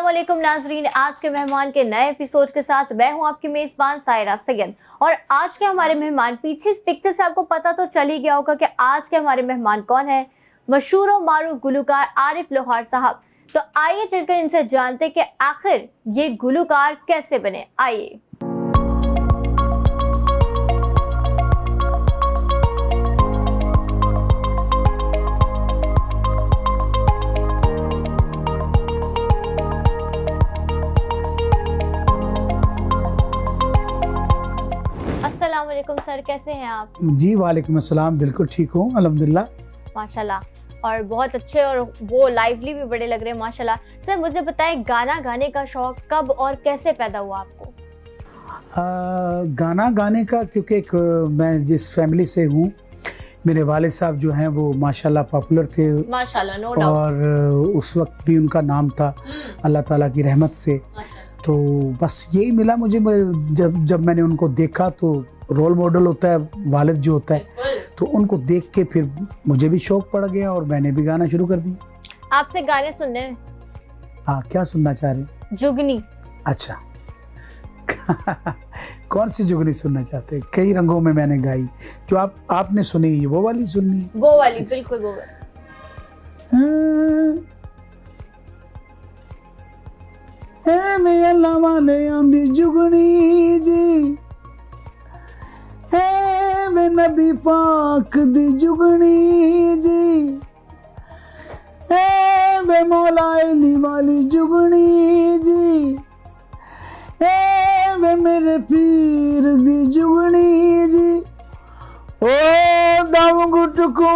अस्सलामुअलैकुम नाजरीन, आज के मेहमान के नए एपिसोड के साथ मैं हूं आपकी मेजबान सायरा सैयद। और आज के हमारे मेहमान, पीछे इस पिक्चर से आपको पता तो चल ही गया होगा कि आज के हमारे मेहमान कौन है। मशहूर और मारूफ गुलकार आरिफ लोहार साहब। तो आइए चलकर इनसे जानते कि आखिर ये गुलकार कैसे बने। आइए। अस्सलामुअलैकुम सर, कैसे हैं आप? जी वालेकुम अस्सलाम, बिल्कुल ठीक हूँ अल्हम्दुलिल्लाह। माशाल्लाह, और बहुत अच्छे और वो लाइवली भी बड़े लग रहे हैं माशाल्लाह। सर मुझे बताएं, गाना गाने का शौक कब और कैसे पैदा हुआ आपको? गाना गाने का क्योंकि मैं जिस फैमिली से हूँ, मेरे वाले साहब जो हैं वो माशाल्लाह पॉपुलर थे माशाल्लाह, नो डाउट। और उस वक्त भी उनका नाम था अल्लाह ताला की रहमत से। तो बस यही मिला मुझे। जब मैंने उनको देखा तो रोल मॉडल होता है वालिद जो होता है, तो उनको देख के फिर मुझे भी शौक पड़ गया और मैंने भी गाना शुरू कर दिया। आपसे गाने सुनने हैं। हाँ, क्या सुनना चाह रहे हैं? जुगनी। अच्छा कौन सी जुगनी सुनना चाहते हैं? कई रंगों में मैंने गाई, जो आपने सुनी है वो वाली सुननी है? वो वाली, बिल्कुल वो वाली। मैं अल्लाह वाले आंदी जुगनी जी, वे नबी पाक दी जुगनी जी, वे मौला अली वाली जुगनी जी, वे मेरे पीर दी जुगनी जी। ओ दम गुटकू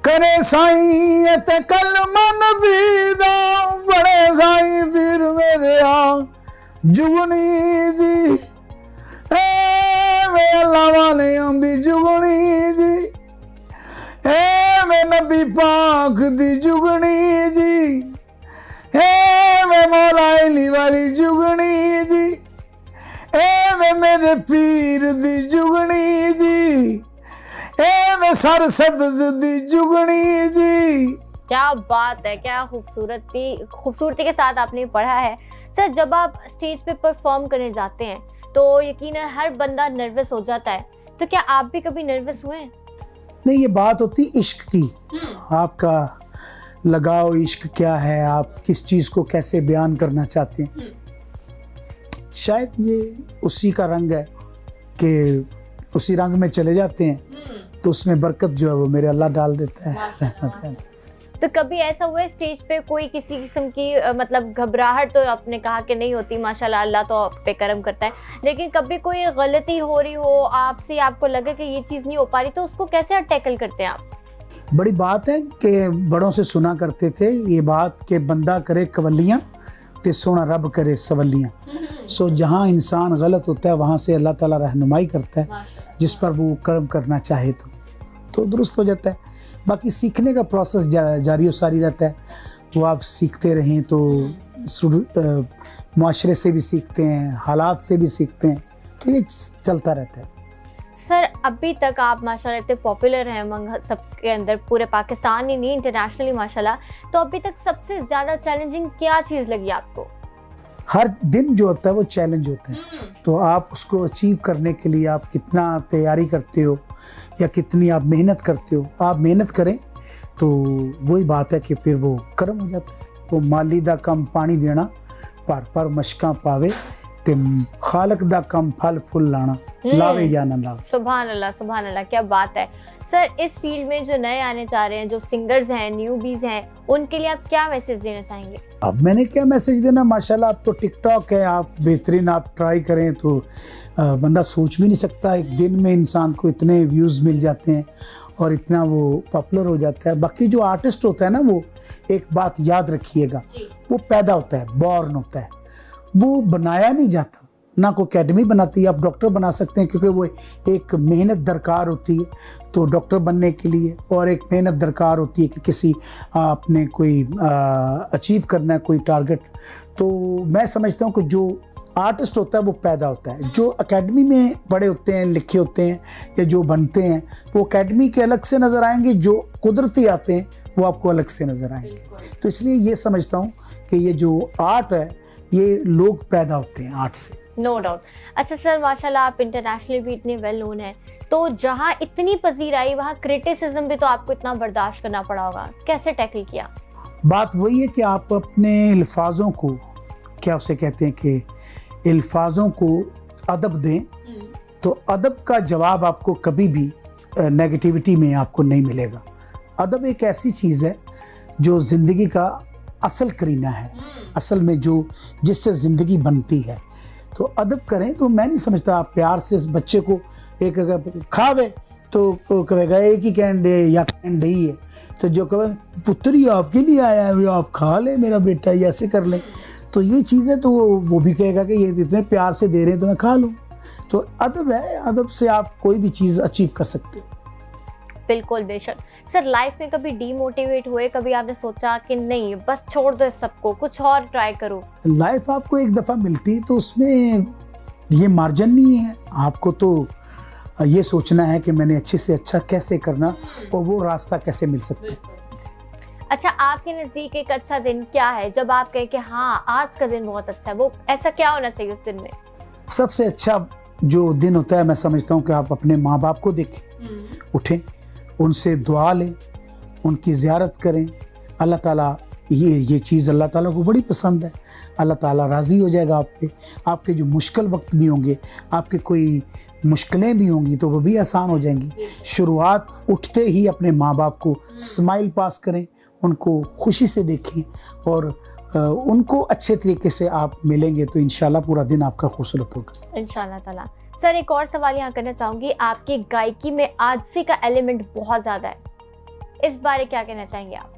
करे साईं ते कल मन भी दाऊं, बड़े साईं पीर मेरे आ जुगनी जी, वे अल्लाह वाले आंदी जुगनी जी, वे नबी पाक दी जुगनी जी, वे मौला अली वाली जुगनी जी, वे मेरे पीर दी जुगनी जी, वे सर सब्ज दी जुगनी जी। क्या बात है, क्या खूबसूरती के साथ आपने पढ़ा है। सर जब आप स्टेज पे परफॉर्म करने जाते हैं तो यकीनन हर बंदा नर्वस हो जाता है, तो क्या आप भी कभी नर्वस हुए हैं? नहीं, ये बात होती इश्क की। आपका लगाव इश्क क्या है, आप किस चीज़ को कैसे बयान करना चाहते हैं। शायद ये उसी का रंग है कि उसी रंग में चले जाते हैं, तो उसमें बरकत जो है वो मेरे अल्लाह डाल देता है, रहमत का। तो कभी ऐसा हुआ है स्टेज पे कोई किसी किस्म की मतलब घबराहट तो आपने कहा कि नहीं होती, माशाल्लाह अल्लाह तो आप पे करम करता है, लेकिन कभी कोई गलती हो रही हो आपसे, आपको लगे कि ये चीज़ नहीं हो पा रही, तो उसको कैसे टैकल करते हैं आप? बड़ी बात है कि बड़ों से सुना करते थे ये बात कि बंदा करे कवलियाँ ते सोना रब करे सवलियाँ। सो जहाँ इंसान गलत होता है वहाँ से अल्लाह ताला रहनुमाई करता है, जिस पर वो कर्म करना चाहे तो दुरुस्त हो जाता है। बाकी सीखने का प्रोसेस जारी और सारी रहता है। वो आप सीखते रहें तो माशरे से भी सीखते हैं, हालात से भी सीखते हैं, तो ये चलता रहता है। सर अभी तक आप माशाल्लाह इतने पॉपुलर हैं अमंग सबके अंदर, पूरे पाकिस्तान ही नहीं इंटरनेशनली माशाल्लाह, तो अभी तक सबसे ज़्यादा चैलेंजिंग क्या चीज़ लगी आपको? हर दिन जो होता है वो चैलेंज होता है, तो आप उसको अचीव करने के लिए आप कितना तैयारी करते हो या कितनी आप मेहनत करते हो। आप मेहनत करें तो वही बात है कि फिर वो कर्म हो जाता है। वो माली दा कम पानी देना, पर मशकां पावे ते खालक दा कम फल फुल लाना, लावे या ना लावे। सुभान अल्लाह, क्या बात है। सर इस फील्ड में जो नए आने चाह रहे हैं, जो सिंगर्स हैं, न्यूबीज हैं, उनके लिए आप क्या मैसेज देना चाहेंगे? अब मैंने क्या मैसेज देना, माशाल्लाह अब तो टिकटॉक है, आप बेहतरीन आप ट्राई करें तो बंदा सोच भी नहीं सकता एक दिन में इंसान को इतने व्यूज़ मिल जाते हैं और इतना वो पॉपुलर हो जाता है। बाकी जो आर्टिस्ट होता है ना, वो एक बात याद रखिएगा, वो पैदा होता है, बॉर्न होता है, वो बनाया नहीं जाता। ना कोई अकेडमी बनाती है। आप डॉक्टर बना सकते हैं क्योंकि वो एक मेहनत दरकार होती है, तो डॉक्टर बनने के लिए और एक मेहनत दरकार होती है कि किसी आपने कोई अचीव करना है कोई टारगेट। तो मैं समझता हूँ कि जो आर्टिस्ट होता है वो पैदा होता है, जो एकेडमी में पढ़े होते हैं, लिखे होते हैं या जो बनते हैं वो एकेडमी के अलग से नज़र आएंगे, जो कुदरती आते हैं वो आपको अलग से नज़र आएंगे। तो इसलिए ये समझता हूँ कि ये जो आर्ट है ये लोग पैदा होते हैं आर्ट से। No doubt. अच्छा सर, माशाल्लाह आप इंटरनेशनली भी इतने वेल नोन हैं, तो जहाँ इतनी पजीराई वहाँ क्रिटिसिज्म भी तो आपको इतना बर्दाश्त करना पड़ा होगा, कैसे टैकल किया? बात वही है कि आप अपने अल्फाजों को, क्या उसे कहते हैं कि अल्फाजों को अदब दें, तो अदब का जवाब आपको कभी भी नेगेटिविटी में आपको नहीं मिलेगा। अदब एक ऐसी चीज़ है जो ज़िंदगी का असल करीना है, असल में जो जिससे ज़िंदगी बनती है। तो अदब करें। तो मैं नहीं समझता आप प्यार से इस बच्चे को एक अगर खावे तो कहेगा एक ही कैंडे या कैंडे ही है, तो जो कहे पुत्री आपके लिए आया है आप खा ले मेरा बेटा, ये ऐसे कर ले, तो ये चीज़ है तो वो भी कहेगा कि ये इतने प्यार से दे रहे हैं तो मैं खा लूँ। तो अदब है, अदब से आप कोई भी चीज़ अचीव कर सकते हो। बिल्कुल बेशक। सर लाइफ में कभी डीमोटिवेट हुए, कभी आपने सोचा कि नहीं बस छोड़ दो इस सबको, कुछ और ट्राई करो? लाइफ आपको एक दफ़ा मिलती तो उसमें ये मार्जिन नहीं है, आपको तो ये सोचना है कि मैंने अच्छे से अच्छा कैसे करना और वो रास्ता कैसे मिल सकता है। अच्छा, आपके नज़दीक एक अच्छा दिन क्या है जब आप कहें कि हाँ आज का दिन बहुत अच्छा है, वो ऐसा क्या होना चाहिए उस दिन में? सबसे अच्छा जो दिन होता है मैं समझता हूँ कि आप अपने माँ बाप को देखें, उठें, उनसे दुआ लें, उनकी ज़ियारत करें। अल्लाह ताला ये चीज़ अल्लाह ताला को बड़ी पसंद है। अल्लाह ताला राज़ी हो जाएगा आप पे। आपके जो मुश्किल वक्त भी होंगे, आपके कोई मुश्किलें भी होंगी तो वो भी आसान हो जाएंगी। शुरुआत उठते ही अपने माँ बाप को स्माइल पास करें, उनको खुशी से देखें और उनको अच्छे तरीके से आप मिलेंगे तो इंशाल्लाह पूरा दिन आपका खूबसूरत होगा इंशाल्लाह ताला। सर एक और सवाल यहाँ करना चाहूँगी, आपकी गायकी में आजिज़ी का एलिमेंट बहुत ज़्यादा है, इस बारे क्या कहना चाहेंगे आप?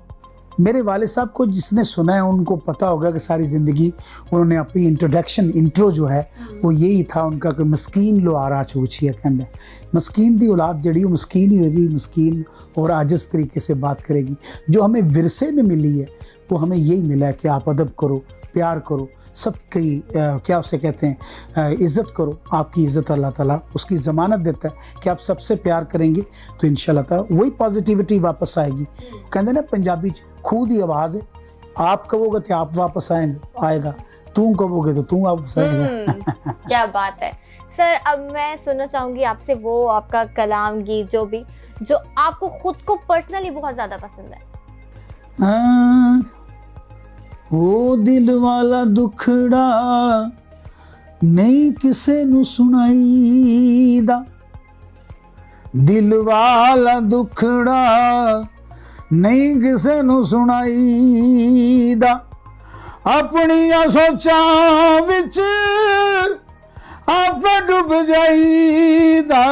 मेरे वाले साहब को जिसने सुना है उनको पता होगा कि सारी ज़िंदगी उन्होंने अपनी इंट्रो जो है वो यही था उनका कि मस्कीन लो आरा चूछिया कहते हैं, मस्कीन दी औलाद जड़ी वो मस्कीन ही होगी, मस्कीन और आजिज़ तरीके से बात करेगी। जो हमें विरसे में मिली है वो हमें यही मिला है कि आप अदब करो, प्यार करो, सबकी क्या उसे कहते हैं इज़्ज़त करो। आपकी इज़्ज़त अल्लाह ताला उसकी ज़मानत देता है कि आप सबसे प्यार करेंगे तो इंशाल्लाह ताला वही पॉजिटिविटी वापस आएगी। कहते ना पंजाबी खूह दी आवाज़ है, आप कहोगे तो आप वापस आएगा, तू कहोगे तो तू वापस आएगा। क्या बात है। सर अब मैं सुनना चाहूँगी आपसे वो आपका कलाम गीत जो आपको खुद को पर्सनली बहुत ज़्यादा पसंद है। वो दिल वाला दुखड़ा नहीं किसे नु सुनाईदा, दिल वाला दुखड़ा नहीं किसे नु सुनाईदा, अपनियां सोचां विच आप डुब जाईदा,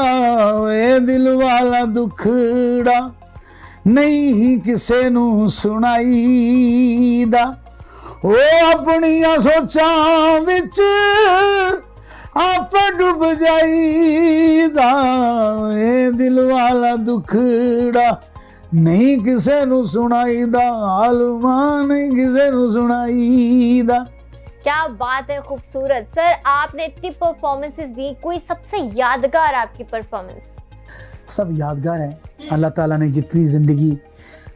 ए दिल वाला दुखड़ा नहीं किसे नु सुनाईदा, ओ अपनियां सोचां विच आप डुब जाईदा, ए दिल वाला दुखड़ा नहीं किसे नु सुनाईदा, आलमा नहीं किसे नु सुनाईदा। क्या बात है, खूबसूरत। सर आपने इतनी परफॉर्मेंसेस दी, कोई सबसे यादगार आपकी परफॉर्मेंस? सब यादगार है। अल्लाह ताला ने जितनी ज़िंदगी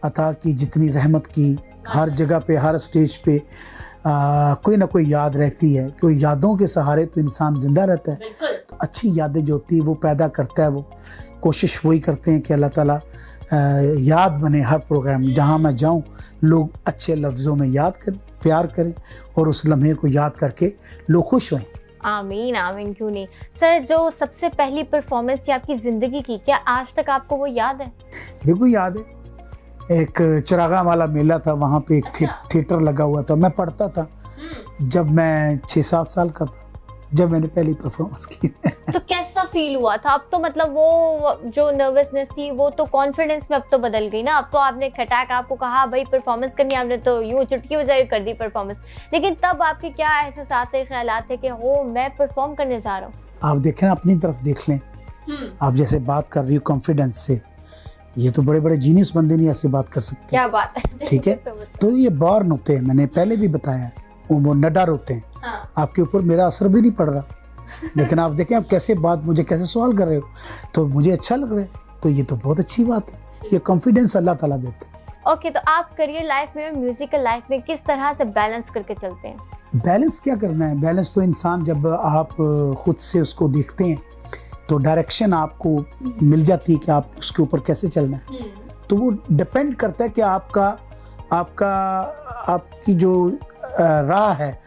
अता की, जितनी रहमत की, हर जगह पे हर स्टेज पे कोई ना कोई याद रहती है। कोई यादों के सहारे तो इंसान ज़िंदा रहता है। तो अच्छी यादें जो होती है वो पैदा करता है, वो कोशिश वही करते हैं कि अल्लाह ताला याद बने हर प्रोग्राम। जहाँ मैं जाऊँ लोग अच्छे लफ्ज़ों में याद करें, प्यार करें और उस लम्हे को याद करके लोग खुश हों। आमीन आमीन, क्यों नहीं। सर जो सबसे पहली परफॉर्मेंस थी आपकी ज़िंदगी की, क्या आज तक आपको वो याद है? बिल्कुल याद है। एक चिरागा वाला मेला था, वहाँ पे एक थिएटर लगा हुआ था। मैं पढ़ता था जब मैं 6-7 साल का था, जब मैंने पहली परफॉर्मेंस की। तो कैसा फील हुआ था? अब तो मतलब वो जो नर्वसनेस थी वो तो कॉन्फिडेंस में अब तो बदल गई ना। अब तो आपने खटाक आपको कहा भाई परफॉर्मेंस करनी, आपने तो यूँ चुटकी बजाई कर दी परफॉर्मेंस। लेकिन तब आपके क्या एहसास थे, ख्यालात थे कि हो मैं परफॉर्म करने जा रहा हूँ? आप देखें ना, अपनी तरफ देख लें। आप जैसे बात कर रही हो कॉन्फिडेंस से, ये तो बड़े बड़े जीनियस बंदे नहीं ऐसे बात कर सकते। क्या बात है। ठीक है। तो ये बॉर्न होते हैं, मैंने पहले भी बताया, वो नडर होते हैं। हाँ। आपके ऊपर मेरा असर भी नहीं पड़ रहा, लेकिन आप देखें आप कैसे बात, मुझे कैसे सवाल कर रहे हो, तो मुझे अच्छा लग रहा है। तो ये तो बहुत अच्छी बात है। ये कॉन्फिडेंस अल्लाह ताला देता है। ओके, तो आप करियर लाइफ में और म्यूजिकल लाइफ में किस तरह से बैलेंस करके चलते हैं? बैलेंस क्या करना है, बैलेंस तो इंसान जब आप खुद से उसको देखते हैं तो डायरेक्शन आपको मिल जाती है कि आप उसके ऊपर कैसे चलना है। तो वो डिपेंड करता है कि आपकी जो राह है,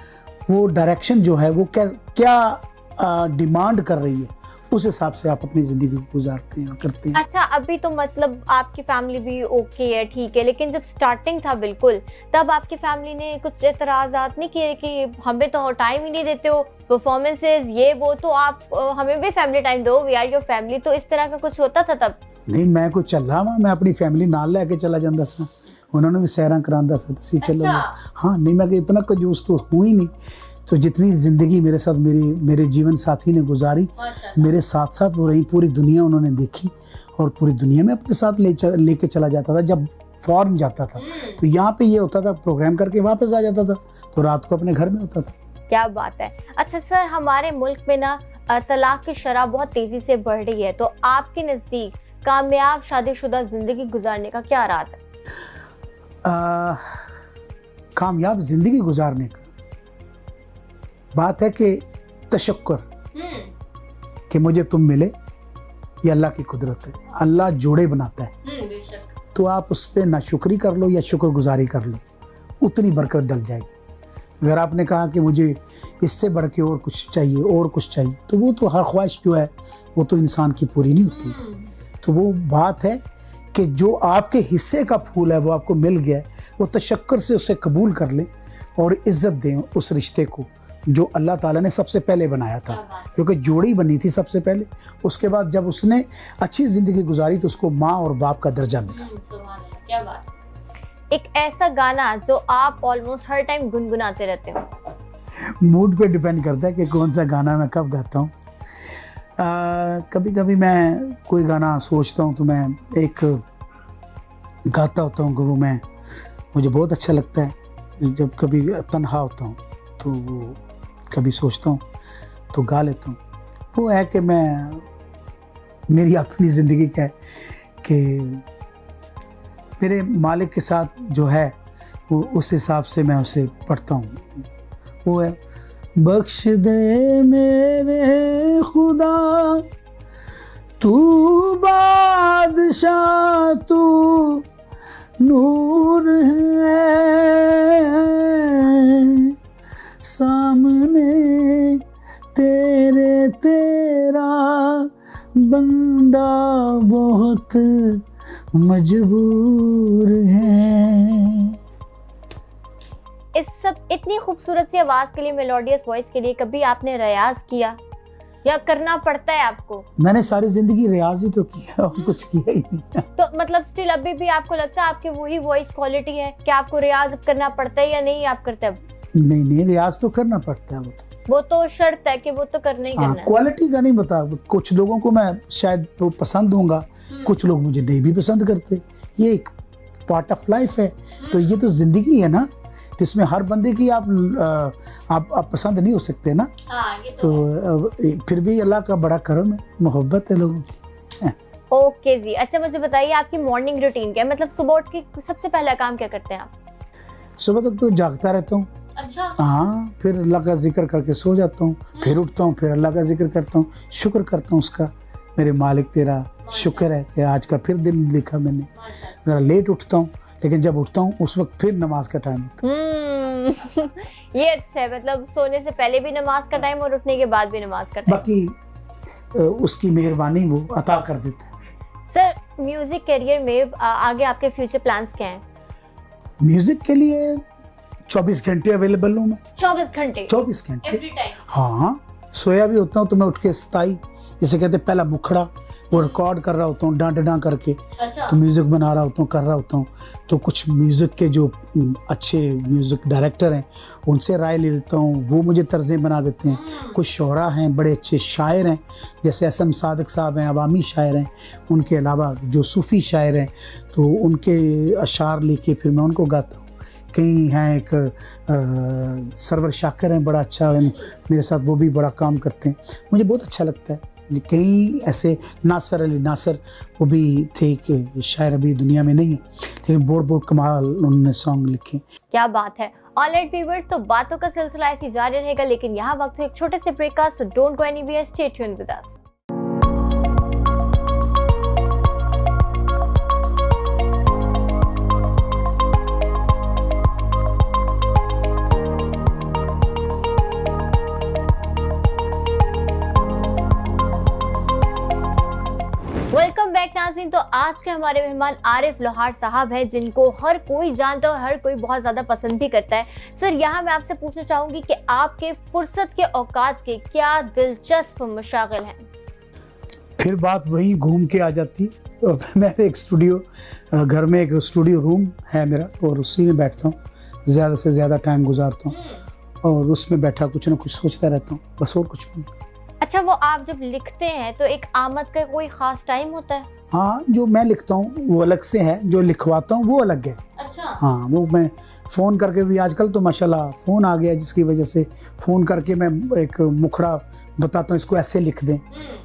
वो डायरेक्शन जो है वो क्या डिमांड कर रही है, उस हिसाब से आप अपनी ज़िंदगी को गुजारते हैं, करते हैं। अच्छा, अभी तो मतलब आपकी फैमिली भी ओके है, ठीक है, लेकिन जब स्टार्टिंग था बिल्कुल, तब आपकी फैमिली ने कुछ एतराज़ात नहीं किए कि हमें तो टाइम ही नहीं देते हो, परफॉर्मेंसेज ये वो, तो आप हमें भी फैमिली टाइम दो, वी आर योर फैमिली, तो इस तरह का कुछ होता था तब? नहीं, मैं कुछ चल रहा मैं अपनी फैमिली नाल लैके चला जाता सा, उन्होंने भी सैरां करांदा सा, सी चलो। हाँ, नहीं मैं इतना कंजूस तो हूँ ही नहीं। तो जितनी ज़िंदगी मेरे साथ मेरे जीवन साथी ने गुजारी, मेरे साथ साथ वो रही, पूरी दुनिया उन्होंने देखी और पूरी दुनिया में अपने साथ लेके चला जाता था। जब फॉरेन जाता था तो यहाँ पे ये होता था, प्रोग्राम करके वापस आ जाता था, तो रात को अपने घर में होता था। क्या बात है। अच्छा सर, हमारे मुल्क में ना तलाक की शरह बहुत तेज़ी से बढ़ रही है, तो आपके नज़दीक कामयाब शादीशुदा ज़िंदगी गुजारने का क्या राज है? कामयाब ज़िंदगी गुजारने का बात है कि तशक्कुर, कि मुझे तुम मिले, ये अल्लाह की कुदरत है। अल्लाह जोड़े बनाता है, तो आप उस पर नाशुक्री कर लो या शुक्रगुजारी कर लो, उतनी बरकत डल जाएगी। अगर आपने कहा कि मुझे इससे बढ़ के और कुछ चाहिए, तो वो तो हर ख्वाहिश जो है वो तो इंसान की पूरी नहीं होती। तो वो बात है कि जो आपके हिस्से का फूल है वो आपको मिल गया है, वो तशक्कुर से उसे कबूल कर लें और इज़्ज़त दें उस रिश्ते को जो अल्लाह ताला ने सबसे पहले बनाया था, क्योंकि जोड़ी बनी थी सबसे पहले। उसके बाद जब उसने अच्छी ज़िंदगी गुजारी तो उसको माँ और बाप का दर्जा मिला। क्या बात। एक ऐसा गाना जो आप ऑलमोस्ट हर टाइम गुनगुनाते रहते हो? मूड पे डिपेंड करता है कि कौन सा गाना मैं कब गाता हूँ। कभी कभी मैं कोई गाना सोचता हूँ तो मैं एक गाता होता हूँ कि वो मुझे बहुत अच्छा लगता है। जब कभी तन्हा होता हूँ तो वो कभी सोचता हूँ तो गा लेता हूँ। वो है कि मेरी अपनी ज़िंदगी क्या है कि मेरे मालिक के साथ जो है वो उस हिसाब से मैं उसे पढ़ता हूँ। वो है, बख्श दे मेरे खुदा तू बादशाह, तू नूर है, सामने तेरा बंदा बहुत मजबूर है। इस सब इतनी खूबसूरत सी आवाज के लिए, मेलोडियस वॉइस के लिए कभी आपने रियाज किया या करना पड़ता है आपको? मैंने सारी जिंदगी रियाज ही तो किया और कुछ किया ही नहीं। तो मतलब स्टिल अभी भी आपको लगता है आपकी वही वॉइस क्वालिटी है कि आपको रियाज करना पड़ता है या नहीं आप करते? अब नहीं, रियाज तो करना पड़ता है। वो तो शर्त है कि वो तो करना ही करना है। क्वालिटी का नहीं बता, कुछ लोगों को मैं शायद वो पसंद होऊंगा, कुछ लोग मुझे नहीं भी पसंद करते। ये एक पार्ट ऑफ लाइफ है, तो ये तो जिंदगी है ना, तो इसमें हर बंदे की आप पसंद नहीं हो सकते ना। तो फिर भी अल्लाह का बड़ा करम है, मोहब्बत है लोगों की। ओके जी। अच्छा मुझे बताइए आपकी मॉर्निंग रूटीन क्या है? मतलब सुबह उठ के सबसे पहला काम क्या करते हैं आप? सुबह तक तो जागता रहता हूँ। अच्छा। हाँ, फिर अल्लाह का जिक्र करके सो जाता हूँ, फिर उठता हूँ, फिर अल्लाह का जिक्र करता हूँ, शुक्र करता हूँ उसका, मेरे मालिक तेरा शुक्र है कि आज का फिर दिन लिखा मैंने। ज़रा लेट उठता हूँ, लेकिन जब उठता हूँ उस वक्त फिर नमाज का टाइम होता है। ये अच्छा है, मतलब सोने से पहले भी नमाज का टाइम और उठने के बाद भी नमाज का टाइम। बाकी उसकी मेहरबानी वो अता कर देता है। सर म्यूजिक करियर में आगे आपके फ्यूचर प्लान्स क्या हैं? म्यूजिक के लिए 24 घंटे अवेलेबल हूँ मैं। 24 घंटे? 24 घंटे एवरी टाइम? हाँ, सोया भी होता हूँ तो मैं उठ के स्थाई, जैसे कहते हैं पहला मुखड़ा, वो रिकॉर्ड कर रहा होता हूँ डां करके। अच्छा। तो म्यूज़िक बना रहा होता हूँ, कर रहा होता हूँ। तो कुछ म्यूज़िक के जो अच्छे म्यूज़िक डायरेक्टर हैं उनसे राय ले लेता हूँ, वो मुझे तर्जें बना देते हैं। कुछ शोरा हैं, बड़े अच्छे शायर हैं, जैसे एस एम सादिक साहब हैं, अवामी शायर हैं। उनके अलावा जो सूफ़ी शायर हैं तो उनके अशार लेके फिर मैं उनको गाता हूँ। कई हैं, एक सरवर शाकर हैं, बड़ा अच्छा है मेरे साथ, वो भी बड़ा काम करते हैं। मुझे बहुत अच्छा लगता है कई ऐसे नासर अली नासर वो भी थे कि शायर अभी दुनिया में नहीं है, लेकिन बहुत बहुत कमाल उन्होंने सॉन्ग लिखे। क्या बात है। ऑलराइट व्यूअर्स, तो बातों का सिलसिला ऐसी जारी रहेगा, लेकिन यहाँ वक्त है एक छोटे से ब्रेक का, so don't go anywhere, stay tuned with us. Welcome back नाज़रीन। तो आज के हमारे मेहमान आरिफ लोहार साहब हैं, जिनको हर कोई जानता है और हर कोई बहुत ज़्यादा पसंद भी करता है। सर, यहाँ मैं आपसे पूछना चाहूँगी कि आपके फुर्सत के औकात के क्या दिलचस्प मशागिल हैं? फिर बात वही घूम के आ जाती। मेरे एक स्टूडियो, घर में एक स्टूडियो रूम है मेरा, और उसी में बैठता हूँ, ज़्यादा से ज़्यादा टाइम गुजारता हूँ और उसमें बैठा कुछ ना कुछ सोचता रहता हूँ, बस और कुछ नहीं। अच्छा, वो आप जब लिखते हैं तो एक आमद का कोई खास टाइम होता है? हाँ, जो मैं लिखता हूँ वो अलग से है, जो लिखवाता हूँ वो अलग है। अच्छा। हाँ, वो मैं फ़ोन करके भी, आजकल तो माशाल्लाह फ़ोन आ गया जिसकी वजह से फ़ोन करके मैं एक मुखड़ा बताता हूँ, इसको ऐसे लिख दें,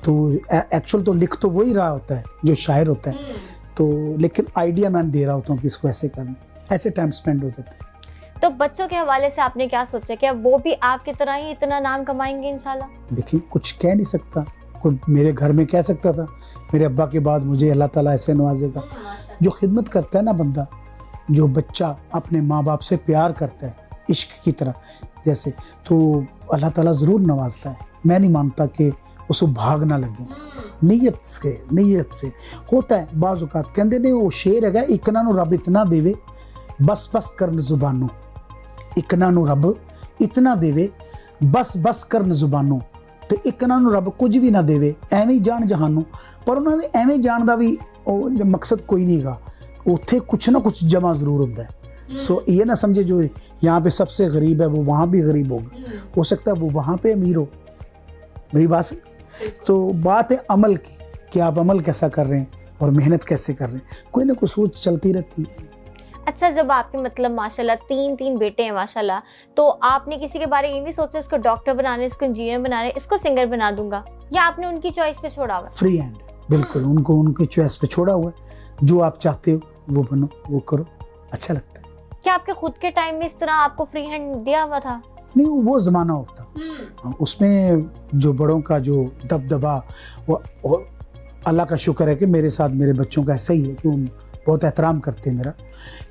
तो एक्चुअल तो लिख तो वही रहा होता है जो शायर होता है, तो लेकिन आइडिया मैं दे रहा होता हूँ कि इसको ऐसे करना, ऐसे टाइम स्पेंड हो जाता है। तो बच्चों के हवाले से आपने क्या सोचा, क्या वो भी आपकी तरह ही इतना नाम कमाएंगे इंशाल्लाह? देखिए, कुछ कह नहीं सकता कोई, मेरे घर में कह सकता था मेरे अब्बा के बाद मुझे अल्लाह ताला ऐसे नवाजेगा। जो खिदमत करता है ना बंदा, जो बच्चा अपने माँ बाप से प्यार करता है इश्क की तरह जैसे, तो अल्लाह ताला ज़रूर नवाजता है। मैं नहीं मानता कि उसको भाग ना लगे, नीयत से होता है। बाज़ औक़ात कहते ने वो शेर है, इकना नू रब इतना देवे बस बस करन जुबानों, इकना नू रब इतना देवे बस बस करन जुबानों, तो इकना नू रब कुछ भी ना देवे एवें ही जान जहानों। पर उन्होंने एवें जान का भी मकसद कोई नहीं गा, उत्थे कुछ ना कुछ जमा जरूर होता है। सो ये ना समझे जो यहाँ पे सबसे गरीब है वो वहाँ भी गरीब होगा, हो सकता है वो वहाँ पे अमीर हो। मेरी बात से तो बात है अमल की, कि आप अमल कैसा कर रहे हैं और मेहनत कैसे कर रहे हैं, कोई ना कोई सोच चलती रहती है। अच्छा, जब आपके मतलब माशाल्लाह तीन बेटे हैं माशाल्लाह, तो आपने किसी के बारे में ये नहीं सोचा इसको डॉक्टर बनाने, इसको इंजीनियर बनाने, इसको सिंगर बना दूंगा, या आपने उनकी चॉइस पे छोड़ा हुआ? फ्री हैंड, बिल्कुल उनको उनकी चॉइस पे छोड़ा हुआ है। जो आप चाहते हो वो बनो, वो करो, अच्छा लगता है। क्या आपके खुद के टाइम में इस तरह आपको फ्री हैंड दिया हुआ था? नहीं, वो ज़माना होता, उसमें जो बड़ों का जो दबदबा, वो अल्लाह का शुक्र है कि मेरे साथ मेरे बच्चों का ऐसा ही है कि उन बहुत एहतराम करते हैं मेरा,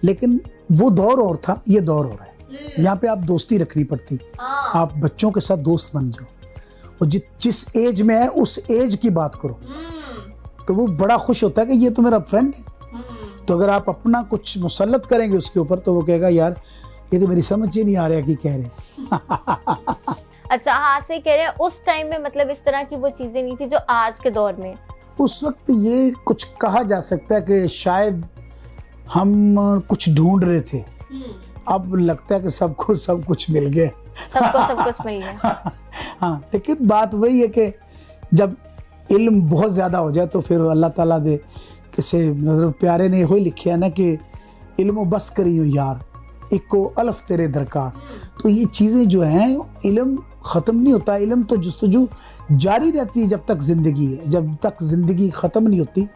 लेकिन वो दौर और था, ये दौर और है। यहाँ पे आप दोस्ती रखनी पड़ती, आप बच्चों के साथ दोस्त बन जाओ, और जिस एज में है उस एज की बात करो, तो वो बड़ा खुश होता है कि ये तो मेरा फ्रेंड है। तो अगर आप अपना कुछ मुसल्लत करेंगे उसके ऊपर, तो वो कहेगा यार ये तो मेरी समझ ही नहीं आ रहा कि कह रहे। अच्छा, हाँ से कह रहे हैं, उस टाइम में मतलब इस तरह की वो चीजें नहीं थी जो आज के दौर में। उस वक्त ये कुछ कहा जा सकता है कि शायद हम कुछ ढूंढ रहे थे, अब लगता है कि सबको सब कुछ मिल गया, सबको सब कुछ मिल गया। हाँ, लेकिन बात वही है कि जब इल्म बहुत ज़्यादा हो जाए तो फिर अल्लाह ताला दे किसे मतलब प्यारे ने वही लिखा है ना कि इल्म बस करी हो यार, इको अल्फ तेरे दरकार। तो ये चीज़ें जो हैं, इल्म ख़त्म नहीं होता, इल्म तो जुस्तजू जारी रहती है जब तक ज़िंदगी है। जब तक ज़िंदगी ख़त्म नहीं होती,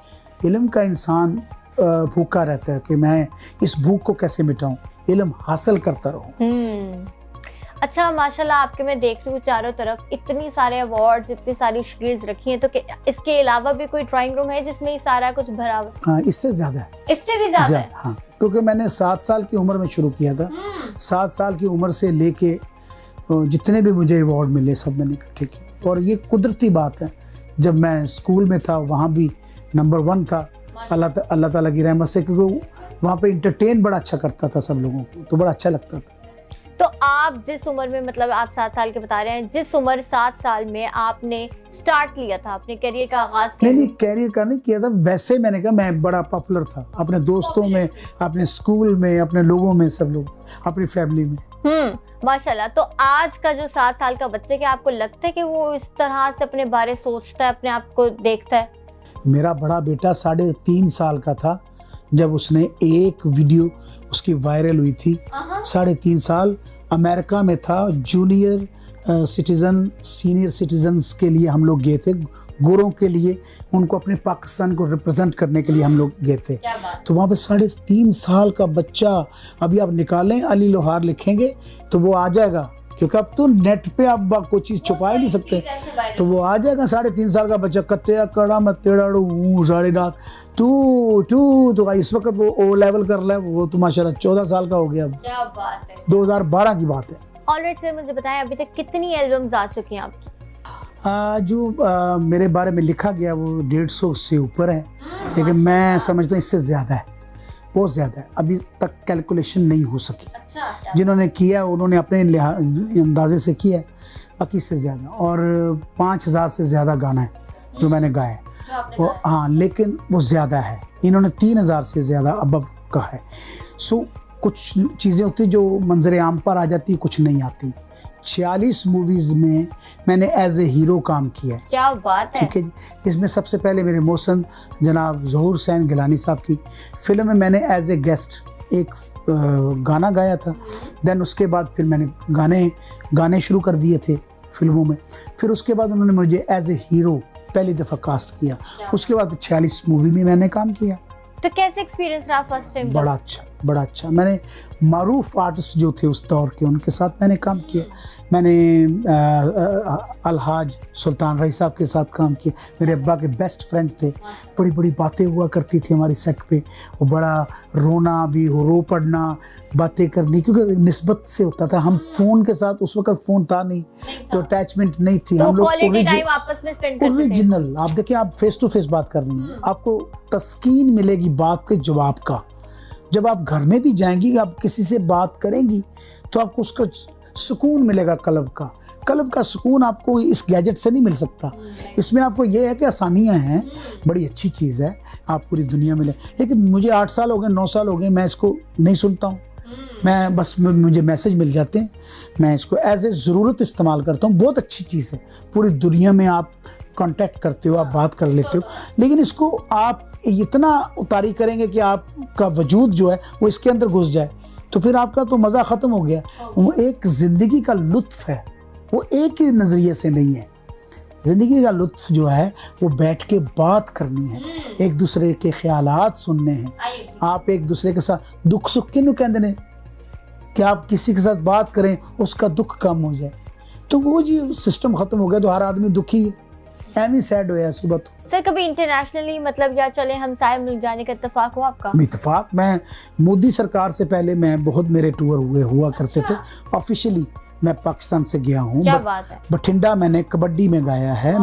इल्म का इंसान भूखा रहता है कि मैं इस भूख को कैसे मिटाऊं, इल्म हासिल करता रहूं। अच्छा, माशाल्लाह आपके मैं देख रही हूँ चारों तरफ इतनी सारे अवार्ड्स, इतनी सारी शील्ड्स रखी हैं, तो इसके अलावा भी कोई ड्राइंग रूम है जिसमें ये सारा कुछ भरा हुआ? हाँ, इससे ज़्यादा है, इससे भी ज़्यादा है। हाँ, क्योंकि मैंने 7 साल की उम्र में शुरू किया था। 7 साल की उम्र से लेके जितने भी मुझे अवार्ड मिले सब मैंने इकट्ठे किए, और ये कुदरती बात है। जब मैं स्कूल में था वहाँ भी नंबर 1 था, अल्लाह ताला की रहमत से, क्योंकि वहाँ पे इंटरटेन बड़ा अच्छा करता था सब लोगों को, तो बड़ा अच्छा लगता था। तो आप जिस उम्र में, मतलब आप 7 साल के बता रहे हैं, जिस उम्र 7 साल में आपने स्टार्ट लिया था अपने करियर का आगाज? नहीं, कैरियर का नहीं किया था, वैसे मैंने कहा मैं बड़ा पॉपुलर था अपने दोस्तों में, अपने स्कूल में, अपने लोगों में, सब लोग, अपनी फैमिली में। माशाल्लाह। तो आज का जो 7 साल का बच्चे, क्या आपको लगता है कि वो इस तरह से अपने बारे सोचता है, अपने आप को देखता है? मेरा बड़ा बेटा 3.5 साल का था जब उसने एक वीडियो उसकी वायरल हुई थी। 3.5 साल अमेरिका में था, जूनियर सिटीज़न सीनियर सिटीजन्स के लिए हम लोग गए थे, गोरों के लिए, उनको अपने पाकिस्तान को रिप्रेजेंट करने के लिए हम लोग गए थे। तो वहाँ पे 3.5 साल का बच्चा, अभी आप निकालें अली लोहार लिखेंगे तो वो आ जाएगा, क्योंकि अब तो नेट पे आप कोई चीज़ छुपा ही नहीं सकते, तो वो आ जाएगा। 3.5 साल का बच्चा, कट्टे कड़ा मत तेड़ा साढ़े रात टू तो इस वक्त वो O लेवल कर रहा है, वो तो माशाल्लाह 14 साल का हो गया अब। क्या बात है, 2012 की बात है। ऑलराइट सर, मुझे बताएं अभी तक कितनी एल्बम्स आ चुकी हैं आपकी? जो मेरे बारे में लिखा गया वो 150 से ऊपर है, लेकिन मैं समझता हूँ इससे ज़्यादा है, बहुत ज़्यादा है। अभी तक कैलकुलेशन नहीं हो सकी। अच्छा, जिन्होंने किया उन्होंने अपने अंदाजे से किया है, बाकी इससे ज़्यादा। और 5000 से ज़्यादा गाना है जो मैंने गाया है वो, हाँ, लेकिन वो ज़्यादा है। इन्होंने 3000 से ज़्यादा अबव का है। सो कुछ चीज़ें होती जो मंजर आम पर आ जाती, कुछ नहीं आती। 46 मूवीज़ में मैंने एज ए हीरो काम किया है। क्या बात है। ठीक है जी। इसमें सबसे पहले मेरे मोहसिन जनाब ज़हूर हुसैन गिलानी साहब की फिल्म में मैंने एज ए गेस्ट एक गाना गाया था। देन उसके बाद फिर मैंने गाने शुरू कर दिए थे फिल्मों में। फिर उसके बाद उन्होंने मुझे एज ए हीरो पहली दफ़ा कास्ट किया। उसके बाद 46 मूवी में मैंने काम किया। तो कैसे एक्सपीरियंस रहा फर्स्ट टाइम? बड़ा अच्छा। मैंने मारूफ आर्टिस्ट जो थे उस दौर के, उनके साथ मैंने काम किया। मैंने अलहाज सुल्तान रही साहब के साथ काम किया, मेरे अब्बा के बेस्ट फ्रेंड थे। बड़ी बड़ी बातें हुआ करती थी हमारी सेट पे, वो बड़ा रोना भी हो, रो पड़ना, बातें करनी, क्योंकि निस्बत से होता था। हम फ़ोन के साथ, उस वक्त फ़ोन था नहीं तो अटैचमेंट नहीं थी। तो हम लोग ओरिजिनल, आप देखिए, आप फेस टू फेस बात कर रही हैं, आपको तस्कीन मिलेगी बात के जवाब का। जब आप घर में भी जाएंगी, आप किसी से बात करेंगी तो आपको उसका सुकून मिलेगा, कल्ब का सुकून आपको इस गैजेट से नहीं मिल सकता। इसमें आपको ये है कि आसानियां हैं, बड़ी अच्छी चीज़ है, आप पूरी दुनिया में ले। लेकिन मुझे 8 साल हो गए, 9 साल हो गए, मैं इसको नहीं सुनता हूँ। मैं बस मुझे मैसेज मिल जाते हैं, मैं इसको एज ए ज़रूरत इस्तेमाल करता हूँ। बहुत अच्छी चीज़ है, पूरी दुनिया में आप कांटेक्ट करते हो, आप बात कर लेते हो। लेकिन इसको आप इतना उतारी करेंगे कि आपका वजूद जो है वो इसके अंदर घुस जाए, तो फिर आपका तो मज़ा ख़त्म हो गया। वो एक ज़िंदगी का लुत्फ़ है, वो एक ही नज़रिए से नहीं है। ज़िंदगी का लुत्फ़ जो है वो बैठ के बात करनी है, एक दूसरे के ख्यालात सुनने हैं। आप एक दूसरे के साथ दुख सुख किन्नू कहते हैं कि आप किसी के साथ बात करें, उसका दुख कम हो जाए। तो वो जी सिस्टम ख़त्म हो गया तो हर आदमी दुखी है, एम ही सैड हो सुबह। तो सर कभी इंटरनेशनली, मतलब या चले हम सारे मिल जाने का इत्तेफाक हो आपका? इत्तेफाक, मैं मोदी सरकार से पहले मैं बहुत मेरे टूर हुआ करते थे। ऑफिशियली मैं पाकिस्तान से गया हूँ। क्या बात है। बठिंडा मैंने कबड्डी में गाया है।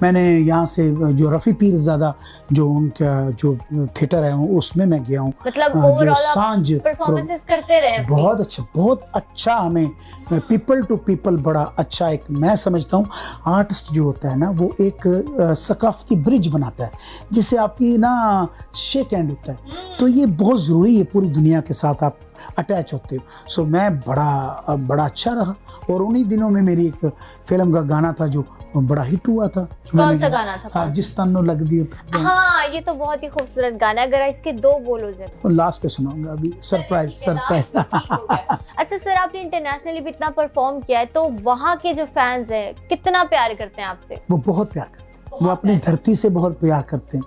मैंने यहाँ से जो रफ़ी पीरज़ादा जो उनका जो थिएटर है उसमें मैं गया हूँ। मतलब जो सांझ परफॉर्मेंसेस करते रहे। बहुत अच्छा हमें पीपल टू पीपल बड़ा अच्छा, एक मैं समझता हूँ आर्टिस्ट जो होता है ना, वो एक सकाफती ब्रिज बनाता है जिससे आपकी ना शेक हैंड होता है। तो ये बहुत ज़रूरी है, पूरी दुनिया के साथ आप अटैच होते हो। सो मैं बड़ा अच्छा रहा। और उन्हीं दिनों में मेरी एक फिल्म का गाना था जो बड़ा हिट हुआ था। कौन सा गाना था? हाँ, जिस तन्नो लग दी होता। हाँ, ये तो बहुत ही खूबसूरत गाना है। अगर इसके 2 बोलो जरा। लास्ट पे सुनाऊंगा अभी, सरप्राइज। अच्छा सर, आपने इंटरनेशनली भी इतना परफॉर्म किया है, तो वहाँ के जो फैंस हैं कितना प्यार करते हैं आपसे? वो बहुत प्यार करते हैं, वो अपनी धरती से बहुत प्यार करते हैं,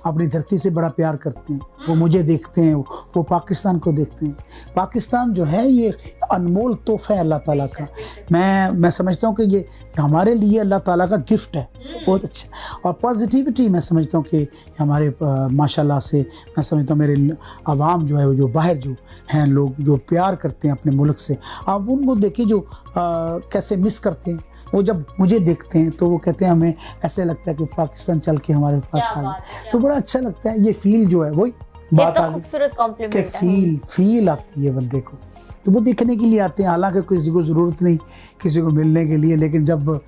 अपनी धरती से बड़ा प्यार करते हैं। वो मुझे देखते हैं, वो पाकिस्तान को देखते हैं। पाकिस्तान जो है ये अनमोल तोहफा है अल्लाह ताला का। मैं समझता हूँ कि ये हमारे लिए अल्लाह ताला का गिफ्ट है, बहुत अच्छा। और पॉजिटिविटी मैं समझता हूँ कि हमारे माशाल्लाह से मैं समझता हूँ मेरे आवाम जो है, जो बाहर जो हैं लोग जो प्यार करते हैं अपने मुल्क से, आप उनको देखिए जो कैसे मिस करते हैं। वो जब मुझे देखते हैं तो वो कहते हैं हमें ऐसे लगता है कि पाकिस्तान चल के हमारे पास आ गया। तो बड़ा अच्छा लगता है। ये फील जो है वही बात आ गई, फील आती है बंदे को, तो वो देखने के लिए आते हैं। हालांकि किसी को ज़रूरत नहीं किसी को मिलने के लिए, लेकिन जब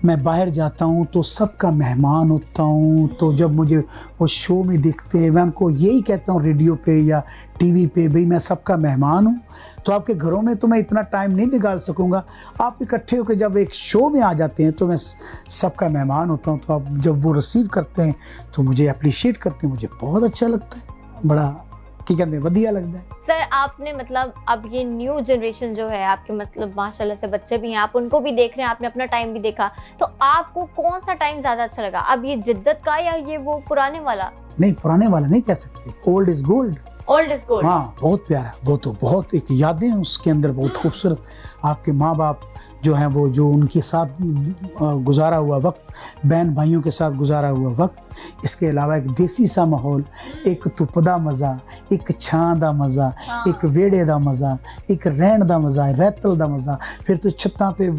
मैं बाहर जाता हूँ तो सबका मेहमान होता हूँ। तो जब मुझे वो शो में दिखते हैं, मैं उनको यही कहता हूँ रेडियो पे या टीवी पे, भाई मैं सबका मेहमान हूँ। तो आपके घरों में तो मैं इतना टाइम नहीं निकाल सकूँगा, आप इकट्ठे होकर जब एक शो में आ जाते हैं तो मैं सबका मेहमान होता हूँ। तो आप जब वो रिसीव करते हैं तो मुझे अप्रिशिएट करते हैं, मुझे बहुत अच्छा लगता है। बड़ा की कहते वधिया लगता है। सर आपने मतलब अब ये न्यू जनरेशन जो है आपके मतलब माशाल्लाह से बच्चे भी हैं, आप उनको भी देख रहे हैं, आपने अपना टाइम भी देखा, तो आपको कौन सा टाइम ज्यादा अच्छा लगा, अब ये जिद्दत का या ये वो पुराने वाला? नहीं, पुराने वाला नहीं कह सकते, old is gold. Old is gold. हाँ, बहुत प्यारा, वो तो बहुत एक यादें हैं उसके अंदर, बहुत खूबसूरत। आपके माँ बाप जो हैं वो जो उनके साथ गुजारा हुआ वक्त, बहन भाइयों के साथ गुजारा हुआ वक्त, इसके अलावा एक देसी सा माहौल, एक धुप दा मज़ा, एक छां दा मज़ा, एक वेड़े दा मज़ा, एक रहन दा मज़ा, रैतल दा मज़ा, फिर तो छत्तां ते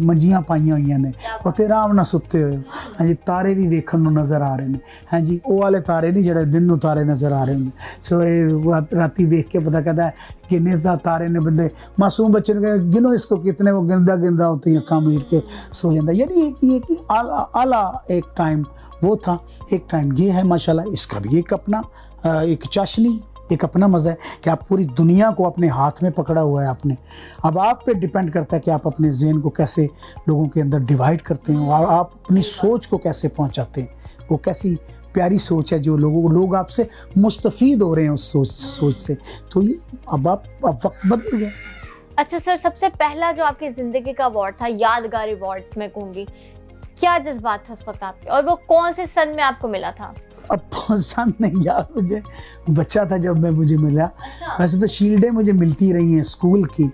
मंजियां पाइयां होईयां ने, उत्ते आराम नाल सुत्ते होए। हाँ जी, तारे भी वेखण नूं नज़र आ रहे ने। हाँ जी, वो वाले तारे नहीं ਜਿਹੜੇ दिन नूं तारे नज़र आ रहे होंदे। सो ये राती वेख के पता कहता है किन्ने तारे ने, बंदे मासूम बच्चे ने गिनो इसको कितने, वो गिनदा गिनदा होती है अक्खां मीट के सो जाता। यानी एक आला एक टाइम वो था, एक टाइम ये है माशाल्लाह। इसका भी एक अपना एक चाशनी, एक अपना मज़ा है कि आप पूरी दुनिया को अपने हाथ में पकड़ा हुआ है आपने। अब आप पे डिपेंड करता है कि आप अपने ज़हन को कैसे लोगों के अंदर डिवाइड करते हैं और आप अपनी सोच को कैसे पहुंचाते हैं। वो कैसी प्यारी सोच है जो लोग आपसे मुस्तफ़ीद हो रहे हैं उस सोच से। तो ये अब वक्त बदल गया। अच्छा सर, सबसे पहला जो आपकी ज़िंदगी का अवार्ड था, यादगार अवार्ड मैं कहूँगी, क्या जज्बात था उस वक्त आपके, और वो कौन से सन में आपको मिला था? अब तो सन नहीं यार, मुझे बच्चा था जब मुझे मिला। वैसे तो शील्डें मुझे मिलती रही हैं स्कूल की,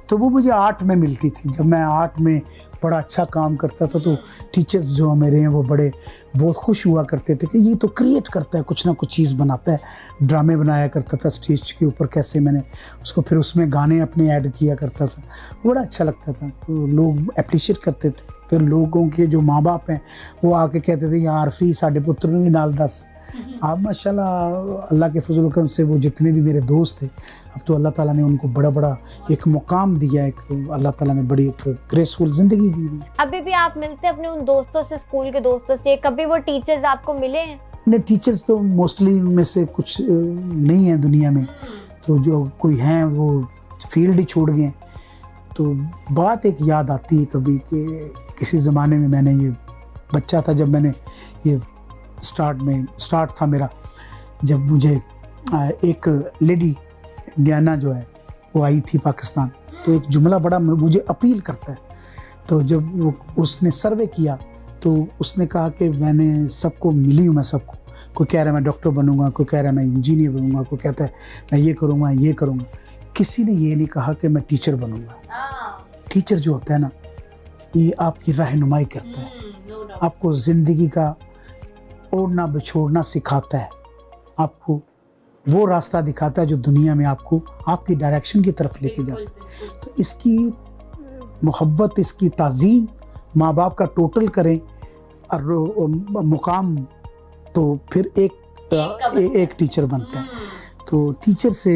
तो वो मुझे 8 में मिलती थी। जब मैं 8 में बड़ा अच्छा काम करता था तो टीचर्स जो मेरे हैं वो बहुत खुश हुआ करते थे कि ये तो क्रिएट करता है, कुछ ना कुछ चीज़ बनाता है। ड्रामे बनाया करता था स्टेज के ऊपर, कैसे मैंने उसको फिर उसमें गाने अपने ऐड किया करता था, बड़ा अच्छा लगता था। तो लोग अप्रिशिएट करते थे। फिर लोगों के जो माँ बाप हैं वो आके कहते थे यार आरफी साढ़े पुत्र ने भी नाल दस। आप माशाल्लाह अल्लाह के फजल करम से वो जितने भी मेरे दोस्त थे, अब तो अल्लाह ताला ने उनको बड़ा एक मुकाम दिया, एक अल्लाह ताला ने बड़ी एक ग्रेसफुल ज़िंदगी दी है। अभी भी आप मिलते हैं अपने उन दोस्तों से, स्कूल के दोस्तों से? कभी वो टीचर्स आपको मिले हैं? नहीं, टीचर्स तो मोस्टली उनमें से कुछ नहीं है दुनिया में, तो जो कोई हैं वो फील्ड ही छोड़ गए। तो बात एक याद आती है कभी कि किसी ज़माने में मैंने, ये बच्चा था जब मैंने ये स्टार्ट था मेरा, जब मुझे एक लेडी न्याना जो है वो आई थी पाकिस्तान, तो एक जुमला बड़ा मुझे अपील करता है। तो जब उसने सर्वे किया तो उसने कहा कि मैंने सबको मिली हूँ, मैं सबको, कोई कह रहा है मैं डॉक्टर बनूंगा, कोई कह रहा है मैं इंजीनियर बनूंगा, कोई कहता है मैं ये करूँगा। किसी ने ये नहीं कहा कि मैं टीचर बनूंगा। टीचर जो होता है ना, ये आपकी रहनुमाई करता है, आपको ज़िंदगी का ओढ़ना बिछोड़ना सिखाता है, आपको वो रास्ता दिखाता है जो दुनिया में आपको आपकी डायरेक्शन की तरफ लेके जाता है। तो इसकी मोहब्बत, इसकी ताज़ीम माँ बाप का टोटल करें और मुकाम, तो फिर एक टीचर बनता है। तो टीचर से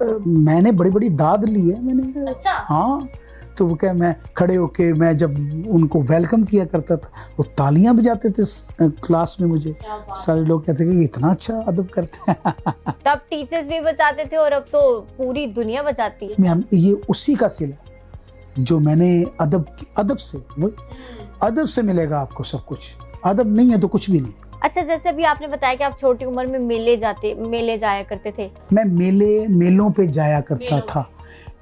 मैंने बड़ी दाद ली है मैंने। अच्छा। हाँ, तो वो क्या, मैं खड़े होके मैं जब उनको वेलकम किया करता था वो तालियां बजाते थे क्लास में। मुझे सारे लोग कहते थे कि इतना अच्छा अदब करते हैं। तब टीचर्स भी बचाते थे और अब तो पूरी दुनिया बचाती है। ये उसी का सिला जो मैंने अदब से, वो अदब से मिलेगा आपको सब कुछ, अदब नहीं है तो कुछ भी नहीं। अच्छा, जैसे अभी आपने बताया कि आप छोटी उम्र में मेले जाया करते थे। मैं मेलों पे जाया करता था।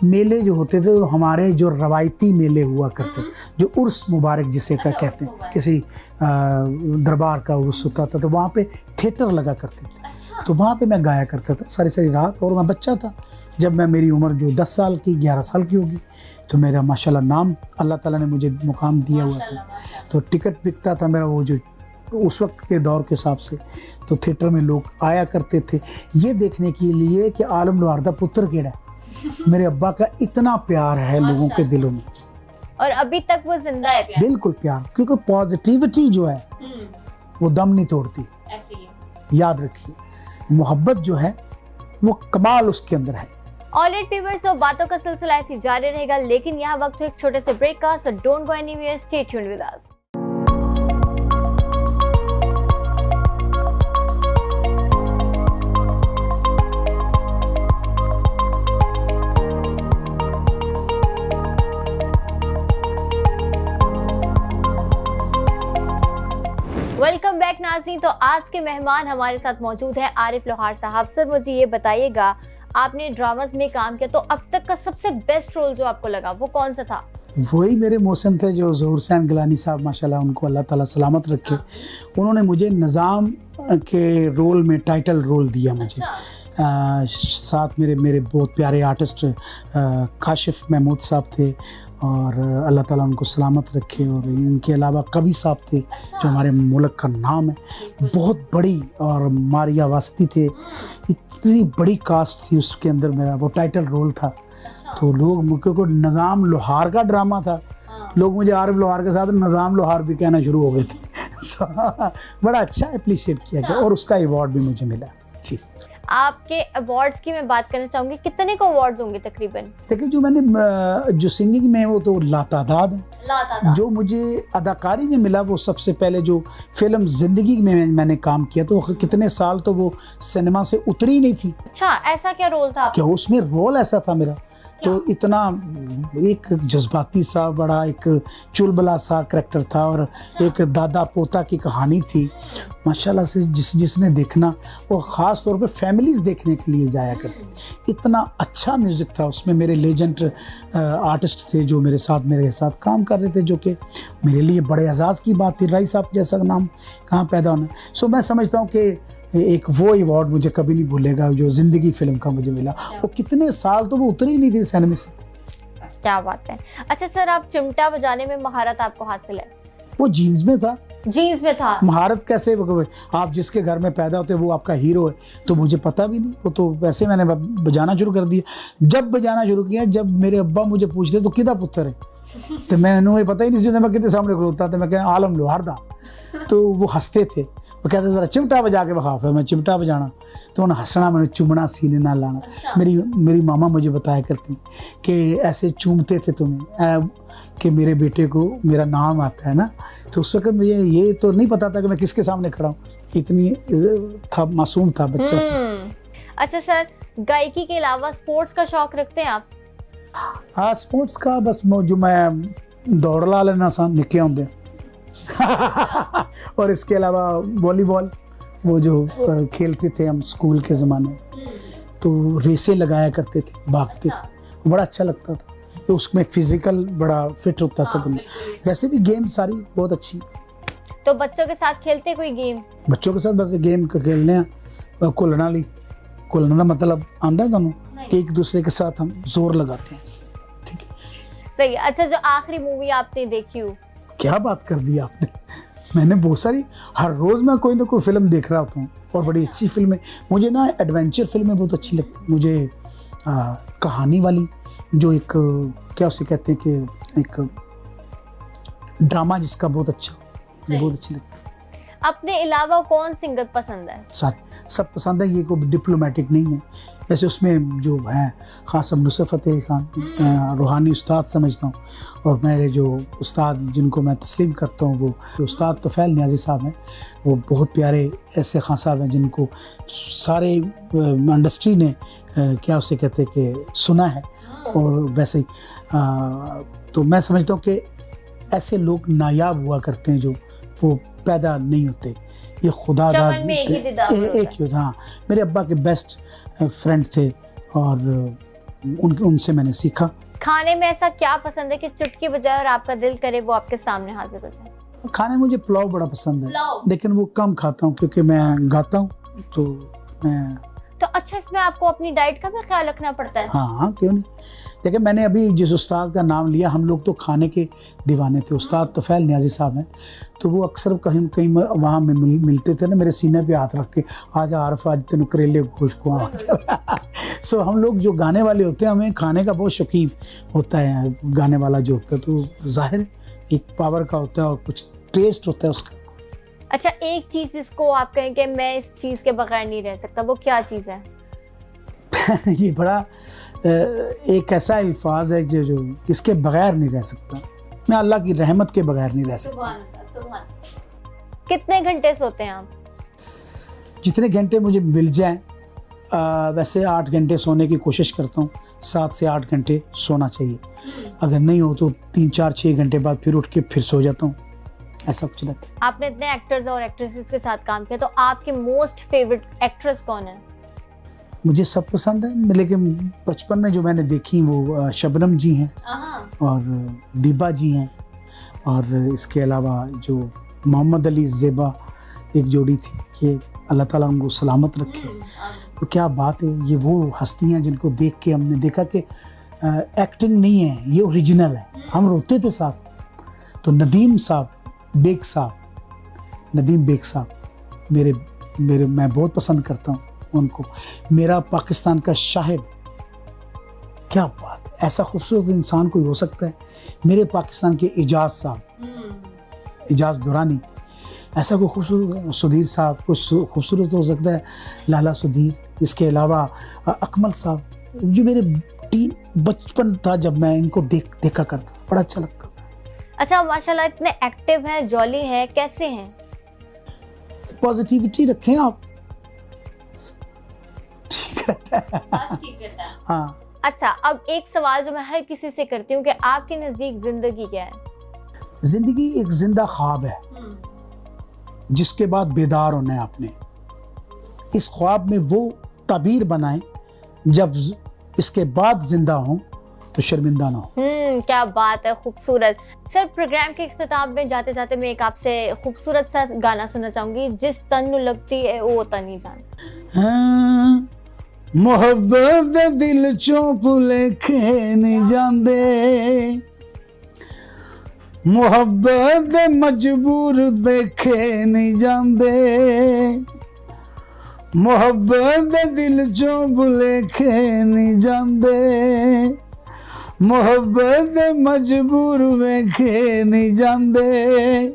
मेले जो होते थे वो हमारे जो रवायती मेले हुआ करते, जो उर्स मुबारक जिसे कहते हैं, किसी दरबार का उर्स होता था तो वहाँ पे थिएटर लगा करते थे। तो वहाँ पे मैं गाया करता था सारी रात। और मैं बच्चा था जब मेरी उम्र जो 10 साल की 11 साल की होगी, तो मेरा माशाल्लाह नाम अल्लाह ताला ने मुझे मुकाम दिया हुआ था। तो टिकट बिकता था मेरा, वो जो उस वक्त के दौर के हिसाब से, तो थिएटर में लोग आया करते थे ये देखने के लिए कि आलम लोहार दा पुत्र केड़ा है। मेरे अब्बा का इतना प्यार है लोगों के दिलों में, और अभी तक वो जिंदा है प्यार। बिल्कुल प्यार, क्योंकि पॉजिटिविटी जो है वो दम नहीं तोड़ती। ऐसी है। याद रखिए, मोहब्बत जो है वो कमाल उसके अंदर है। ऑलराइट व्यूअर्स, तो बातों का सिलसिला ऐसी जारी रहेगा, लेकिन यहाँ वक्त है एक छोटे से ब्रेक का, so don't go anywhere, stay tuned with us. Welcome back नाज़रीन, थी। तो आज के मेहमान हमारे साथ मौजूद हैं आरिफ लोहार साहब। सर मुझे ये बताइएगा, आपने ड्रामास में काम किया तो अब तक का सबसे बेस्ट रोल जो आपको लगा वो कौन सा था? वही मेरे मौसम थे जो ज़हूर हुसैन गिलानी साहब, माशाल्लाह उनको अल्लाह ताला सलामत रखे। उन्होंने मुझे निज़ाम के रोल में टाइटल रोल दिया मुझे। साथ मेरे बहुत प्यारे आर्टिस्ट काशिफ महमूद साहब थे और अल्लाह ताला उनको सलामत रखे। और इनके अलावा कवि साहब थे जो हमारे मुल्क का नाम है, बहुत बड़ी, और मारिया वास्ती थे। इतनी बड़ी कास्ट थी उसके अंदर, मेरा वो टाइटल रोल था। तो लोग, क्योंकि निज़ाम लोहार का ड्रामा था, लोग मुझे आरिफ लोहार के साथ निज़ाम लोहार भी कहना शुरू हो गए थे। बड़ा अच्छा अप्रिशिएट किया गया और उसका अवार्ड भी मुझे मिला जी। आपके अवार्ड्स की मैं बात करना चाहूंगी, कितने को अवार्ड्स होंगे तकरीबन? देखिए, जो मैंने जो सिंगिंग में वो तो लातादाद है। जो मुझे अदाकारी में मिला वो सबसे पहले जो फिल्म जिंदगी में मैंने काम किया, तो कितने साल तो वो सिनेमा से उतरी नहीं थी। अच्छा, ऐसा क्या रोल था? क्या उसमें रोल ऐसा था मेरा, तो इतना एक जज्बाती सा, बड़ा एक चुलबुला सा करैक्टर था और एक दादा पोता की कहानी थी। माशाल्लाह से जिसने देखना, वो ख़ास तौर पे फैमिलीज़ देखने के लिए जाया करती। इतना अच्छा म्यूज़िक था उसमें। मेरे लेजेंड आर्टिस्ट थे जो मेरे साथ काम कर रहे थे, जो कि मेरे लिए बड़े एजाज़ की बात थी। राई साहब जैसा नाम कहाँ पैदा होना। सो मैं समझता हूँ कि एक वो अवार्ड मुझे कभी नहीं भूलेगा जो ज़िंदगी फिल्म का मुझे मिला। वो कितने साल तो वो उतरी नहीं थी सिनेमा से। क्या बात है। अच्छा सर, आप चिमटा बजाने में महारत आपको हासिल है? वो जीन्स में था। जीन्स में था? महारत कैसे? आप जिसके घर में पैदा होते वो आपका हीरो है, तो मुझे पता भी नहीं। वो तो वैसे मैंने बजाना शुरू कर दिया। जब बजाना शुरू किया, जब मेरे अब्बा मुझे पूछते तो किदा पुत्र है, तो मैंने पता ही नहीं, मैं कितने सामने खलोता था, मैं कह आलम लोहार दा। तो वो हंसते थे, वो कहते ज़रा चिमटा बजा के बखा। फिर मैं चिमटा बजाना तो उन्हें हंसना, मैंने चूमना, सीने ना लाना। अच्छा। मेरी मामा मुझे बताया करती कि ऐसे चूमते थे तुम्हें कि मेरे बेटे को मेरा नाम आता है ना। तो उस वक्त मुझे ये तो नहीं पता था कि मैं किसके सामने खड़ा हूँ। इतनी था, मासूम था बच्चा सा। अच्छा सर, गायकी के अलावा स्पोर्ट्स का शौक रखते हैं आप? हाँ, स्पोर्ट्स का बस जो मैं दौड़ ला लेना सा निके होंगे। और इसके अलावा वॉलीबॉल, वो जो खेलते थे हम स्कूल के ज़माने में, तो रेसें लगाया करते थे, भागते थे, बड़ा अच्छा लगता था। तो उसमें फिजिकल बड़ा फिट होता था बंदा। वैसे भी गेम सारी बहुत अच्छी। तो बच्चों के साथ खेलते कोई गेम? बच्चों के साथ बस गेम खेलने हैं। कुलना का मतलब आंदा दोनों कि एक दूसरे के साथ हम जोर लगाते हैं। ठीक है, सही। अच्छा, जो आखिरी मूवी आपने देखी हो? क्या बात कर दी आपने। मैंने बहुत सारी, हर रोज़ मैं कोई ना कोई फिल्म देख रहा होता हूँ और बड़ी अच्छी फिल्में। मुझे ना एडवेंचर फिल्में बहुत अच्छी लगती। मुझे कहानी वाली, जो एक क्या उसे कहते हैं कि एक ड्रामा जिसका बहुत अच्छा, मुझे बहुत अच्छी लगती है। अपने अलावा कौन सिंगर पसंद है? सारे सब पसंद है, ये कोई डिप्लोमेटिक नहीं है। वैसे उसमें जो है ख़ास नुसरत फ़तेह खान रूहानी उस्ताद समझता हूँ। और मेरे जो उस्ताद जिनको मैं तस्लीम करता हूँ, वो उस्ताद तोफ़ैल नियाज़ी साहब हैं। वो बहुत प्यारे ऐसे खान साहब हैं जिनको सारे इंडस्ट्री ने क्या उसे कहते कि सुना है। और वैसे ही तो मैं समझता हूँ कि ऐसे लोग नायाब हुआ करते हैं, जो वो पैदा नहीं होते। ये खुदा एक ही। हाँ, मेरे अब्बा के बेस्ट फ्रेंड थे और उनसे मैंने सीखा। खाने में ऐसा क्या पसंद है कि चुटकी बजाए और आपका दिल करे वो आपके सामने हाजिर हो जाए? खाने मुझे पुलाव बड़ा पसंद है, लेकिन वो कम खाता हूँ क्योंकि मैं गाता हूँ। तो मैं तो अच्छा, इसमें आपको अपनी डाइट का भी ख्याल रखना पड़ता है? हाँ, क्यों नहीं। देखिए, मैंने अभी जिस उस्ताद का नाम लिया, हम लोग तो खाने के दीवाने थे। उस्ताद तोफ़ैल नियाज़ी साहब हैं, तो वो अक्सर कहीं कहीं वहाँ में मिलते थे ना, मेरे सीने पे हाथ रख के, आजा आरिफ आज तेन करेले गोश्त को आ। सो हम लोग जो गाने वाले होते हैं, हमें खाने का बहुत शौकीन होता है गाने वाला जो होता है। तो जाहिर एक पावर का होता है और कुछ टेस्ट होता है उसका। अच्छा, एक चीज़ जिसको आप कहें कि मैं इस चीज़ के बगैर नहीं रह सकता, वो क्या चीज़ है? ये बड़ा एक ऐसा अल्फाज है जो इसके बगैर नहीं रह सकता। मैं अल्लाह की रहमत के बगैर नहीं रह सकता। कितने घंटे सोते हैं आप? जितने घंटे मुझे मिल जाएं। वैसे 8 घंटे सोने की कोशिश करता हूँ। 7 से 8 घंटे सोना चाहिए। अगर नहीं हो तो 3, 4, 6 घंटे बाद फिर उठ के फिर सो जाता हूँ। ऐसा कुछ रहता है। आपने इतने एक्टर्स और एक्ट्रेसेस के साथ काम किया, तो आपकी मोस्ट फेवरेट एक्ट्रेस कौन है? मुझे सब पसंद है, लेकिन बचपन में जो मैंने देखी वो शबनम जी हैं और दीबा जी हैं, और इसके अलावा जो मोहम्मद अली ज़ेबा एक जोड़ी थी, ये अल्लाह ताला उनको सलामत रखे। तो क्या बात है, ये वो हस्तियाँ जिनको देख के हमने देखा कि एक्टिंग नहीं है, ये ओरिजिनल है। हम रोते थे साथ। तो नदीम बेग साहब मेरे मैं बहुत पसंद करता हूँ उनको। मेरा पाकिस्तान का शाहिद, क्या बात है, ऐसा खूबसूरत इंसान कोई हो सकता है? मेरे पाकिस्तान के एजाज साहब, एजाज दुरानी, ऐसा कोई खूबसूरत, सुधीर साहब, कुछ खूबसूरत हो सकता है, लाला सुधीर। इसके अलावा अकमल साहब, जो मेरे बचपन था जब मैं इनको देखा करता, बड़ा अच्छा लगता था। अच्छा, माशाल्लाह इतने एक्टिव हैं, जॉली हैं, कैसे हैं? पॉजिटिविटी रखें आप, ठीक रहता है। हाँ। अच्छा, अब एक सवाल जो मैं हर किसी से करती हूँ कि आपके नजदीक जिंदगी क्या है? जिंदगी एक जिंदा ख्वाब है जिसके बाद बेदार होना है आपने। इस ख्वाब में वो ताबीर बनाएं, जब इसके बाद जिंदा हो तो शर्मिंदा ना हो। क्या बात है, खूबसूरत। सर, प्रोग्राम के इख्तिताम में जाते जाते मैं एक आपसे खूबसूरत सा गाना सुनना चाहूंगी, जिस तन नू लगती है वो तन ही जान। हाँ, मोहब्बत दिल चों भुलेखे नहीं जांदे, मोहब्बत मजबूर देखे नहीं जांदे, मोहब्बत दिल चों भुलेखे नहीं जांदे, मोहब्बत मजबूर वेखे नहीं जांदे,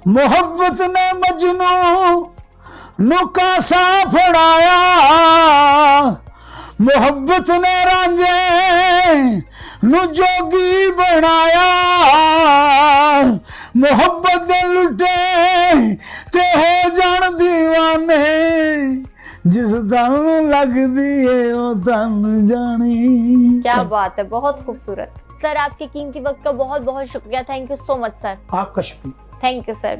मोहब्बत ने मजनू नुकासा फड़ाया, मोहब्बत ने रांझे नु जोगी बनाया, मोहब्बत दे लुटे ते हो जान दीवाने, जिस तन लगदी है ओ तन जानी। क्या बात है, बहुत खूबसूरत। सर, आपके कीमती वक्त का बहुत बहुत शुक्रिया। Thank you so much sir. आपका शुक्रिया। Thank you, sir.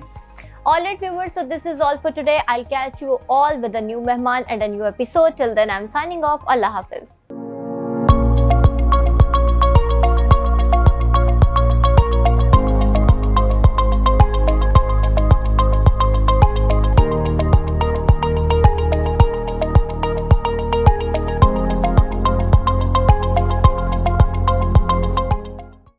All right, viewers. So this is all for today. I'll catch you all with a new mehman and a new episode. Till then, I'm signing off. Allah Hafiz.